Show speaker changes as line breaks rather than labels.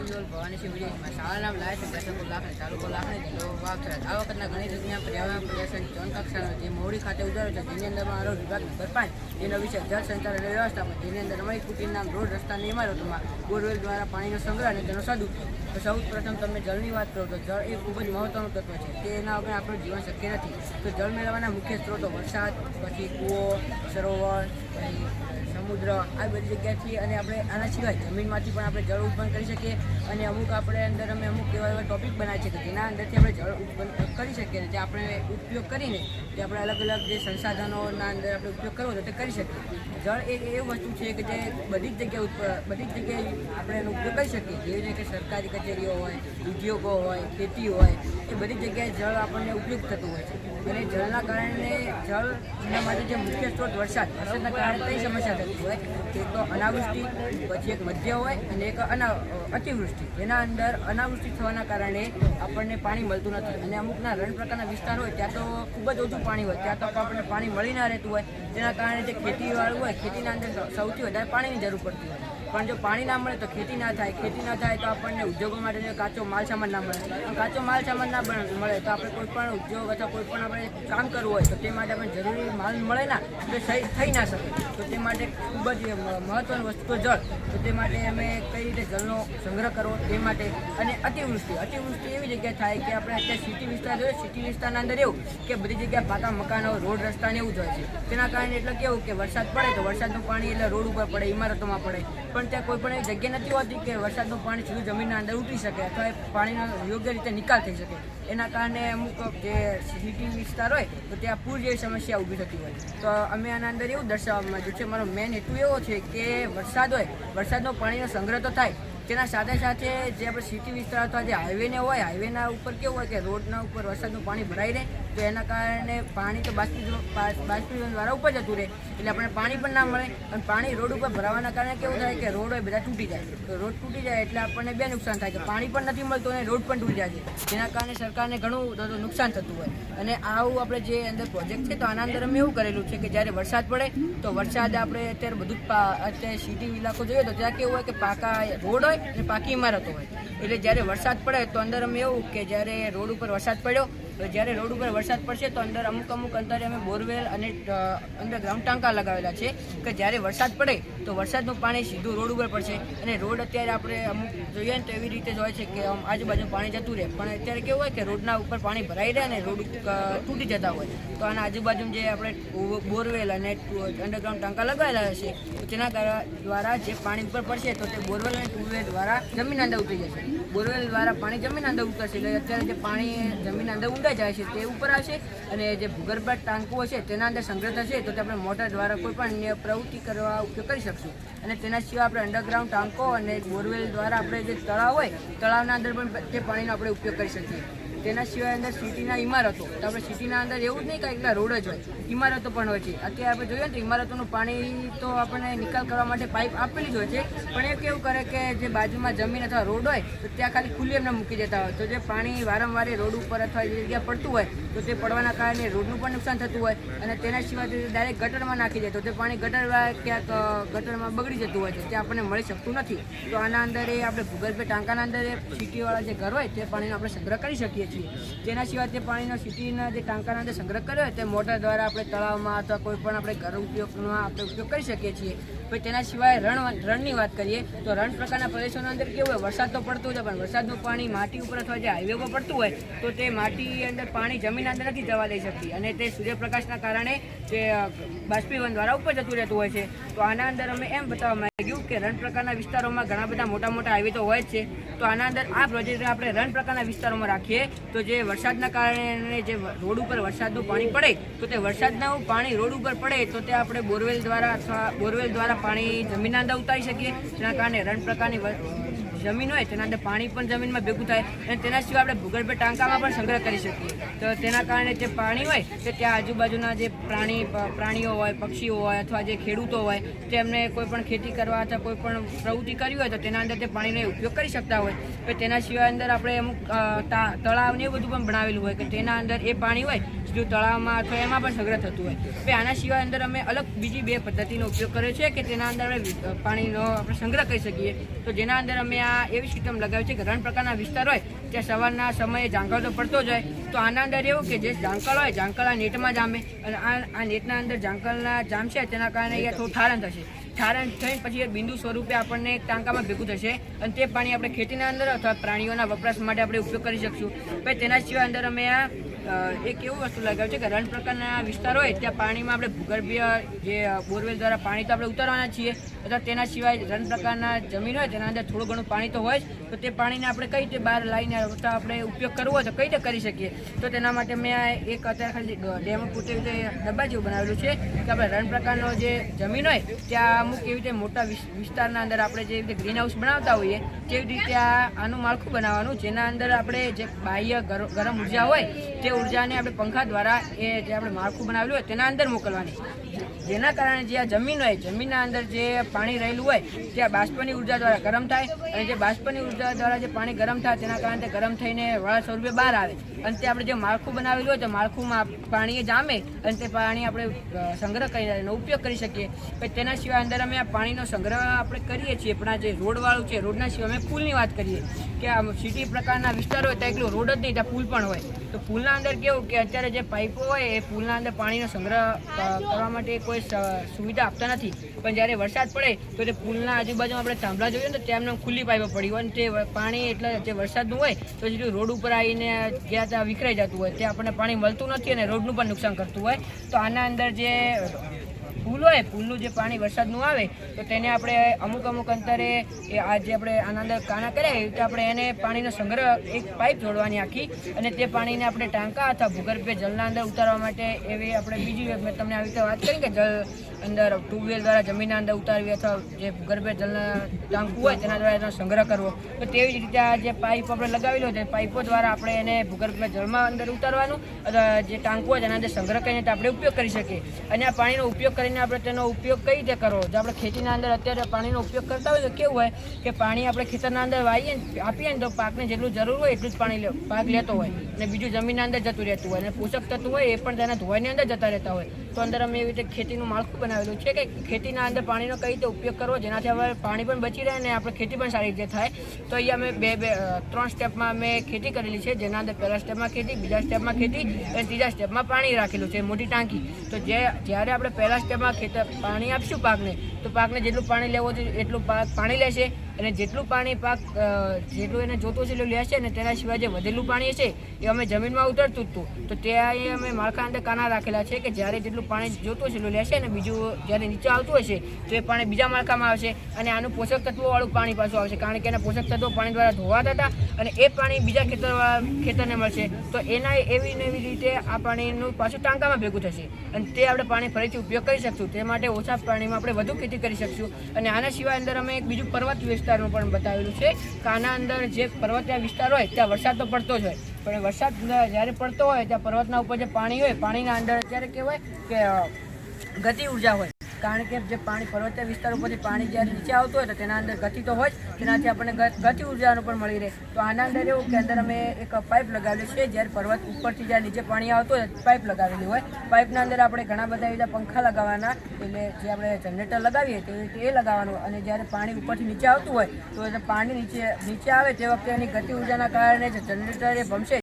નામ વિરોલ ભવાનીસિંહ વિજયમાં શાળા નામ લાય છે બેસકો લાખણી તાલુકો લાખણી જિલ્લો વાવથરા। આ વખતના ગણિત વિજ્ઞાન પર્યાવરણ પ્રદર્શન ત્રણ કક્ષાનો જે મોવડી ખાતે ઉજાડ્યો છે, જેની અંદર મારો વિભાગ નંબર 5 જેનો વિષય જળ સંચાલન અને વ્યવસ્થાપન, જેની અંદર અમારી કુટીર નામ રોડ રસ્તાની ઇમારતોમાં બોરવેલ દ્વારા પાણીનો સંગ્રહ અને તેનો સદુપયોગ। તો સૌ પ્રથમ તમે જળની વાત કરો તો જળ એ ખૂબ જ મહત્વનું તત્વ છે, તેના વગર આપણું જીવન શક્ય નથી। તો જળ મેળવવાના મુખ્ય સ્ત્રોતો વરસાદ, પછી કૂવો, સરોવર, સમુદ્ર, આ બધી જગ્યાથી અને આપણે આના સિવાય જમીનમાંથી પણ આપણે જળ ઉત્પન્ન કરી શકીએ। અને અમુક આપણે અંદર અમે અમુક એવા ટોપિક બનાવીએ છીએ કે જેના અંદરથી આપણે જળ ઉત્પન્ન કરી શકીએ, જે આપણે ઉપયોગ કરીને જે આપણે અલગ અલગ જે સંસાધનોના અંદર આપણે ઉપયોગ કરવો તો તે કરી શકીએ। જળ એક એવી વસ્તુ છે કે જે બધી જ જગ્યાએ આપણે એનો ઉપયોગ કરી શકીએ, જેવી રીતે કે સરકારી કચેરીઓ હોય, ઉદ્યોગો હોય, ખેતી હોય, એ બધી જગ્યાએ જળ આપણને ઉપયોગ થતું હોય છે। અને જળના કારણે જળના માટે જે મુખ્ય સ્ત્રોત વરસાદના કારણે કઈ સમસ્યા થતી હોય, એક તો અનાવૃષ્ટિ, પછી એક મધ્ય હોય અને એક અતિવૃષ્ટિ। જેના અંદર અનાવૃષ્ટિ થવાના કારણે આપણને પાણી મળતું નથી અને અમુકના રણ પ્રકારના વિસ્તાર હોય ત્યાં તો ખૂબ જ ઓછું પાણી હોય, ત્યાં તો આપણને પાણી મળી ના રહેતું હોય, જેના કારણે જે ખેતીવાળું હોય ખેતીના અંદર સૌથી વધારે પાણીની જરૂર પડતી હોય। પણ જો પાણી ના મળે તો ખેતી ના થાય તો આપણને ઉદ્યોગો માટે કાચો માલ સામાન ના મળે, કાચો માલ સામાન ના મળે તો આપણે કોઈ પણ ઉદ્યોગ અથવા કોઈ પણ આપણે કામ કરવું હોય તો તે માટે આપણે જરૂરી માલ મળે ના તો થઈ ના શકે। તો તે માટે ખૂબ જ મહત્વની વસ્તુ જળ, તો તે માટે અમે કઈ રીતે જળનો સંગ્રહ કરવો તે માટે। અને અતિવૃષ્ટિ એવી જગ્યાએ થાય કે આપણે અત્યારે સિટી વિસ્તાર જોઈએ, સિટી વિસ્તારના અંદર એવું કે બધી જગ્યાએ પાકા મકાનો, રોડ રસ્તા ને એવું જ હોય છે, તેના કારણે એટલે કેવું કે વરસાદ પડે તો વરસાદનું પાણી એટલે રોડ ઉપર પડે, ઇમારતોમાં પડે, પણ ત્યાં કોઈ પણ એવી જગ્યા નથી હોતી કે વરસાદનું પાણી સીધું જમીનના અંદર ઉતરી શકે અથવા એ પાણીનો યોગ્ય રીતે નિકાલ થઈ શકે। એના કારણે અમુક જે સિટી વિસ્તાર હોય તો ત્યાં પૂર જેવી સમસ્યા ઊભી થતી હોય। તો અમે આના અંદર એવું દર્શાવવા માંગ્યું છે, મારો મેન હેતુ એવો છે કે વરસાદ હોય, વરસાદનો પાણીનો સંગ્રહ તો થાય, તેના સાથે સાથે જે આપણે સિટી વિસ્તાર અથવા જે હાઈવેને હોય, હાઈવેના ઉપર કેવું હોય કે રોડના ઉપર વરસાદનું પાણી ભરાઈ રહે તો એના કારણે પાણી તો બાષ્પીભવન દ્વારા ઉપર જતું રહે, એટલે આપણને પાણી પણ ના મળે। અને પાણી રોડ ઉપર ભરાવાના કારણે કેવું થાય કે રોડ હોય બધા તૂટી જાય, તો રોડ તૂટી જાય એટલે આપણને બે નુકસાન થાય કે પાણી પણ નથી મળતું અને રોડ પણ તૂટી જાય છે, જેના કારણે સરકારને ઘણું નુકસાન થતું હોય। અને આવું આપણે જે અંદર પ્રોજેક્ટ છે તો આના અંદર અમે એવું કરેલું છે કે જ્યારે વરસાદ પડે તો વરસાદ આપણે અત્યારે બધું જ અત્યારે સિટી ઇલાકો જોઈએ તો ત્યાં કેવું હોય કે પાકા રોડ હોય અને પાકી ઇમારતો હોય, એટલે જ્યારે વરસાદ પડે તો અંદર અમે એવું કે જ્યારે રોડ ઉપર વરસાદ પડ્યો તો જ્યારે રોડ ઉપર વરસાદ પડશે તો અંદર અમુક અંતરે અમે બોરવેલ અને અંડરગ્રાઉન્ડ ટાંકા લગાવેલા છે કે જ્યારે વરસાદ પડે તો વરસાદનું પાણી સીધું રોડ ઉપર પડશે। અને રોડ અત્યારે આપણે અમુક જોઈએ ને તો એવી રીતે જ હોય છે કે આજુબાજુ પાણી જતું રહે, પણ અત્યારે કેવું હોય કે રોડના ઉપર પાણી ભરાઈ રહે અને રોડ તૂટી જતા હોય, તો આના આજુબાજુ જે આપણે બોરવેલ અને અંડરગ્રાઉન્ડ ટાંકા લગાવેલા હશે તો તેના દ્વારા જે પાણી ઉપર પડશે તો તે બોરવેલ અને ટ્યુબવેલ દ્વારા જમીન અંદર ઉતરી જશે, બોરવેલ દ્વારા પાણી જમીન અંદર ઉતરશે, એટલે અત્યારે જે પાણી જમીન અંદર ઊંડા જાય છે તે ઉપર આવશે અને જે ભૂગર્ભ ટાંકુઓ છે તેના અંદર સંગ્રહ થશે તો આપણે મોટર દ્વારા કોઈ પણ અન્ય પ્રવૃત્તિ કરવા ઉપયોગ કરી શકશું। અને તેના સિવાય આપણે અંડરગ્રાઉન્ડ ટાંકો અને બોરવેલ દ્વારા આપણે જે તળાવ હોય તળાવના અંદર પણ તે પાણીનો આપણે ઉપયોગ કરી શકીએ। તેના સિવાય અંદર સિટીના ઇમારતો, તો આપણે સિટીના અંદર એવું જ નહીં કે એકલા રોડ જ હોય, ઇમારતો પણ હોય છે। અત્યારે આપણે જોઈએ ને તો ઇમારતોનું પાણી તો આપણને નિકાલ કરવા માટે પાઇપ આપેલી જ હોય છે, પણ એ કેવું કરે કે જે બાજુમાં જમીન અથવા રોડ હોય તો ત્યાં ખાલી ખુલ્લી એમને મૂકી દેતા હોય, તો જે પાણી વારંવાર રોડ ઉપર અથવા જે જગ્યા પડતું હોય તો તે પડવાના કારણે રોડનું પણ નુકસાન થતું હોય। અને તેના સિવાય ડાયરેક્ટ ગટરમાં નાખી દે તો તે પાણી ક્યાંક ગટરમાં બગડી જતું હોય છે, તે આપણને મળી શકતું નથી। તો આના અંદર એ આપણે ભૂગર્ભ ટાંકાના અંદર સિટીવાળા જે ઘર હોય તે પાણીનો આપણે સંગ્રહ કરી શકીએ છીએ। તેના સિવાય તે પાણીનો સિટીના જે ટાંકાના અંદર સંગ્રહ કર્યો હોય તે મોટર દ્વારા આપણે તળાવમાં અથવા કોઈ પણ આપણે ઘર ઉપયોગમાં આપણે ઉપયોગ કરી શકીએ છીએ। પછી તેના સિવાય રણની વાત કરીએ તો રણ પ્રકારના પ્રદેશોના અંદર કેવું હોય, વરસાદ તો પડતો હોય પણ વરસાદનું પાણી માટી ઉપર અથવા જે હાઈવે ઉપર પડતું હોય તો તે માટી અંદર પાણી જમીન અંદર નથી જવા દઈ શકતી અને તે સૂર્યપ્રકાશના કારણે તે બાષ્પીભવન દ્વારા ઉપર જતું રહેતું હોય છે। તો આના અંદર અમે એમ બતાવવા માંગ્યું કે રણ પ્રકારના વિસ્તારોમાં ઘણા બધા મોટા હાઈવે તો હોય જ છે, તો આના અંદર આ પ્રોજેક્ટ આપણે રણ પ્રકારના વિસ્તારોમાં રાખીએ તો જે વરસાદના કારણે જે રોડ ઉપર વરસાદનું પાણી પડે તો તે વરસાદનું પાણી રોડ ઉપર પડે તો તે આપણે બોરવેલ દ્વારા પાણી જમીનના અંદર ઉતારી શકીએ, તેના કારણે રણ પ્રકારની જમીન હોય તેના અંદર પાણી પણ જમીનમાં ભેગું થાય અને તેના સિવાય આપણે ભૂગર્ભ ટાંકામાં પણ સંગ્રહ કરી શકીએ। તો તેના કારણે જે પાણી હોય તે ત્યાં આજુબાજુના જે પ્રાણીઓ હોય, પક્ષીઓ હોય અથવા જે ખેડૂતો હોય તેમને કોઈ પણ ખેતી કરવા અથવા કોઈ પણ પ્રવૃત્તિ કરવી હોય તો તેના અંદર તે પાણીનો ઉપયોગ કરી શકતા હોય। તો તેના સિવાય અંદર આપણે અમુક તળાવ ને એવું બધું પણ બનાવેલું હોય કે તેના અંદર એ પાણી હોય સીધું તળાવમાં અથવા એમાં પણ સંગ્રહ થતું હોય. હવે આના સિવાય અંદર અમે અલગ બીજી 2 પદ્ધતિનો ઉપયોગ કર્યો છે કે તેના અંદર અમે પાણીનો આપણે સંગ્રહ કરી શકીએ. તો જેના અંદર અમે આ એવી સિસ્ટમ લગાવી છે કે રણ પ્રકારના વિસ્તાર હોય ત્યાં સવારના સમયે ઝાંકળ તો પડતો જ હોય. તો આના અંદર એવું કે જે ઝાંકળ હોય ઝાંકળ આ નેટમાં જામે અને આ નેટના અંદર ઝાંકળના જામશે તેના કારણે અહીંયા થોડું ઠારણ થશે. ઠારણ થઈને પછી બિંદુ સ્વરૂપે આપણને એક ટાંકામાં ભેગું થશે અને તે પાણી આપણે ખેતીના અંદર અથવા પ્રાણીઓના વપરાશ માટે આપણે ઉપયોગ કરી શકશું. પછી તેના સિવાય અંદર અમે આ એક એવું વસ્તુ લગાવ્યું છે કે રણ પ્રકારના વિસ્તાર હોય ત્યાં પાણીમાં આપણે ભૂગર્ભીય જે બોરવેલ દ્વારા પાણી તો આપણે ઉતારવાના છીએ અથવા તેના સિવાય રણ પ્રકારના જમીન હોય તેના અંદર થોડું ઘણું પાણી તો હોય જ. તો તે પાણીને આપણે કઈ રીતે બહાર લાવીને અથવા આપણે ઉપયોગ કરવો હોય તો કઈ રીતે કરી શકીએ. તો તેના માટે મેં આ એક અત્યારે ખાલી ડેમો પૂરતી રીતે ડબ્બા જેવું બનાવેલું છે કે આપણે રણ પ્રકારનો જે જમીન હોય ત્યાં અમુક એવી રીતે મોટા વિસ્તારના અંદર આપણે જે રીતે ગ્રીન હાઉસ બનાવતા હોઈએ તેવી રીતે આનું માળખું બનાવવાનું જેના અંદર આપણે જે બાહ્ય ગરમ ઉર્જા હોય તે ઉર્જાને આપણે પંખા દ્વારા એ જે આપણે માળખું બનાવેલું હોય તેના અંદર મોકલવાની. જેના કારણે જે આ જમીન હોય જમીનના અંદર જે પાણી રહેલું હોય ત્યાં બાષ્પની ઉર્જા દ્વારા ગરમ થાય અને જે બાષ્પની ઉર્જા દ્વારા જે પાણી ગરમ થાય તેના કારણે તે ગરમ થઈને વરાળ સ્વરૂપે બહાર આવે અને તે આપણે જે માળખું બનાવેલું હોય તો માળખુંમાં પાણી જામે અને તે પાણી આપણે સંગ્રહ કરીને એનો ઉપયોગ કરી શકીએ. પછી તેના સિવાય અંદર અમે આ પાણીનો સંગ્રહ આપણે કરીએ છીએ પણ આ જે રોડવાળું છે રોડના સિવાય અમે પુલની વાત કરીએ કે આ સિટી પ્રકારના વિસ્તાર હોય ત્યાં એકલું રોડ જ નહીં ત્યાં પુલ પણ હોય. તો પુલના અંદર કેવું કે અત્યારે જે પાઇપો હોય એ પુલના અંદર પાણીનો સંગ્રહ કરવા માટે કોઈ સુવિધા આપતા નથી. પણ જ્યારે વરસાદ પડે તો તે પુલના આજુબાજુમાં આપણે થાંભલા જોઈએ ને તો ત્યાં ખુલ્લી પાઇપો પડી હોય અને તે પાણી એટલે જે વરસાદનું હોય તો જેટલું રોડ ઉપર આવીને જ્યાં ત્યાં વિખરાઈ જતું હોય ત્યાં આપણને પાણી મળતું નથી અને રોડનું પણ નુકસાન કરતું હોય. તો આના અંદર જે પુલ હોય પુલનું જે પાણી વરસાદનું આવે તો તેને આપણે અમુક અંતરે આ જે આપણે આના અંદર કાણા કર્યા એ રીતે આપણે એને પાણીનો સંગ્રહ એક પાઇપ જોડવાની આખી અને તે પાણીને આપણે ટાંકા અથવા ભૂગર્ભ જળના અંદર ઉતારવા માટે એવી આપણે બીજી મેં તમને આવી રીતે વાત કરી કે જળ અંદર ટ્યુબવેલ દ્વારા જમીનના અંદર ઉતારવી અથવા જે ભૂગર્ભ જળના ટાંકું હોય તેના દ્વારા એનો સંગ્રહ કરવો. તો તેવી જ રીતે આ જે પાઇપ આપણે લગાવેલો તે પાઇપો દ્વારા આપણે એને ભૂગર્ભ જળમાં અંદર ઉતારવાનું અથવા જે ટાંકું હોય તેના અંદર સંગ્રહ કરીને આપણે ઉપયોગ કરી શકીએ. અને આ પાણીનો ઉપયોગ કરીને આપણે તેનો ઉપયોગ કઈ રીતે કરવો. જો આપણે ખેતીના અંદર અત્યારે પાણીનો ઉપયોગ કરતા હોય તો કેવું હોય કે પાણી આપણે ખેતરના અંદર વાવીએ આપીએ ને તો પાકને જેટલું જરૂર હોય એટલું જ પાણી પાક લેતો હોય અને બીજું જમીનના અંદર જતું રહેતું હોય અને પોષક તત્વ હોય એ પણ તેના ધોવાઈની અંદર જતા રહેતા હોય. તો અંદર અમે એવી રીતે ખેતીનું માળખું બનાવેલું છે કે ખેતીના અંદર પાણીનો કઈ રીતે ઉપયોગ કરવો જેનાથી હવે પાણી પણ બચી રહે અને આપણે ખેતી પણ સારી રીતે થાય. તો અહીંયા અમે 3 સ્ટેપમાં અમે ખેતી કરેલી છે જેના અંદર પહેલા સ્ટેપમાં ખેતી, બીજા સ્ટેપમાં ખેતી અને ત્રીજા સ્ટેપમાં પાણી રાખેલું છે મોટી ટાંકી. તો જ્યારે આપણે પહેલા સ્ટેપમાં પાણી આપશું પાકને તો પાકને જેટલું પાણી લેવું છે એટલું પાણી લેશે અને જેટલું પાણી પાક જેટલું એને જોતું છે એટલું લેશે અને તેના સિવાય જે વધેલું પાણી છે એ અમે જમીનમાં ઉતરતું જ હતું. તો ત્યાં અમે માળખા અંદર કાના રાખેલા છે કે જ્યારે જેટલું પાણી જોતું હશે એટલું લેશે અને બીજું જ્યારે નીચે આવતું હશે તો એ પાણી બીજા માળખામાં આવશે અને આનું પોષક તત્વોવાળું પાણી પાછું આવશે કારણ કે એના પોષક તત્વો પાણી દ્વારા ધોવાતા હતા અને એ પાણી બીજા ખેતરને મળશે. તો એના એવી ને એવી રીતે આ પાણીનું પાછું ટાંકામાં ભેગું થશે અને તે આપણે પાણી ફરીથી ઉપયોગ કરી શકશું. તે માટે ઓછા પાણીમાં આપણે વધુ ખેતી કરી શકશું. અને આના સિવાય અંદર અમે એક બીજું પર્વત વિસ્તારનું પણ બતાવેલું છે કે આના અંદર જે પર્વતીય વિસ્તાર હોય ત્યાં વરસાદ તો પડતો જ હોય પણ વરસાદ જ્યારે પડતો હોય ત્યાં પર્વતના ઉપર જે પાણી હોય પાણીના અંદર અત્યારે કહેવાય કે ગતિ ઉર્જા હોય કારણ કે જે પાણી પર્વતીય વિસ્તાર ઉપરથી પાણી જ્યારે નીચે આવતું હોય તો તેના અંદર ગતિ તો હોય જ તેનાથી આપણને ગતિ ઉર્જાનું પણ મળી રહે. તો આના અંદર એવું કે અંદર અમે એક પાઇપ લગાવેલી છે જ્યારે પર્વત ઉપરથી જ્યારે નીચે પાણી આવતું હોય પાઇપ લગાવેલી હોય. પાઇપના અંદર આપણે ઘણા બધા એવા પંખા લગાવવાના એટલે જે આપણે જનરેટર લગાવીએ તે રીતે એ લગાવવાનું અને જ્યારે પાણી ઉપરથી નીચે આવતું હોય તો પાણી નીચે આવે તે વખતે એની ગતિ ઉર્જાના કારણે જે જનરેટર એ ભમશે